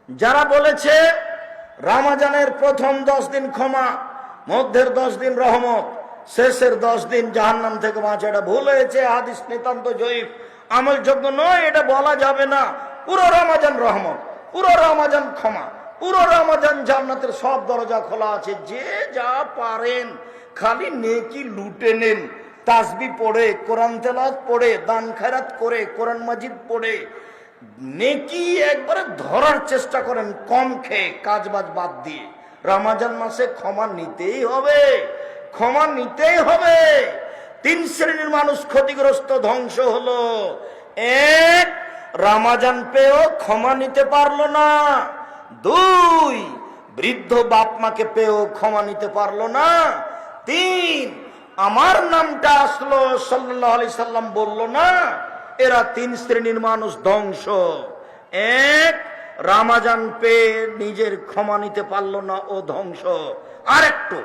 যারা বলেছে রমজানের প্রথম 10 দিন ক্ষমা, মধ্যের 10 দিন রহমত, শেষের 10 দিন জাহান্নাম থেকে বাঁচা, এটা ভুল হয়েছে। হাদিস নিতান্ত জয়ীফ, আমলযোগ্য নয়, এটা বলা যাবে না। পুরো রমজান রহমত, পুরো রমজান ক্ষমা, পুরো রমজান জান্নাতের সব দরজা খোলা আছে। যে যা পারেন খালি নেকি লুটে নেন, তাসবিহ পড়ে, কোরআন তেলাওয়াত পড়ে, দান খয়রাত করে, কোরআন মাজিদ পড়ে নেকি একবারে ধরার চেষ্টা করেন, কম খেয়ে, কাজবাজ বাদ দিয়ে। রমজান মাসে ক্ষমা নিতেই হবে, ক্ষমা নিতেই হবে। 3 শ্রেণীর মানুষ ক্ষতিগ্রস্ত, ধ্বংস হলো। 1, রমজান পেয়েও ক্ষমা নিতে পারলো না। 2, বৃদ্ধ বাপ মাকে পেয়েও ক্ষমা নিতে পারলো না। 3, আমার নামটা আসলো সাল্লাল্লাহু আলাইহি সাল্লাম বললো না। এরা 3 শ্রেণীর মানুষ ধ্বংস। 1, রমজান পেয়ে নিজের ক্ষমা নিতে পারলো না, ও ধ্বংস। আরেকটু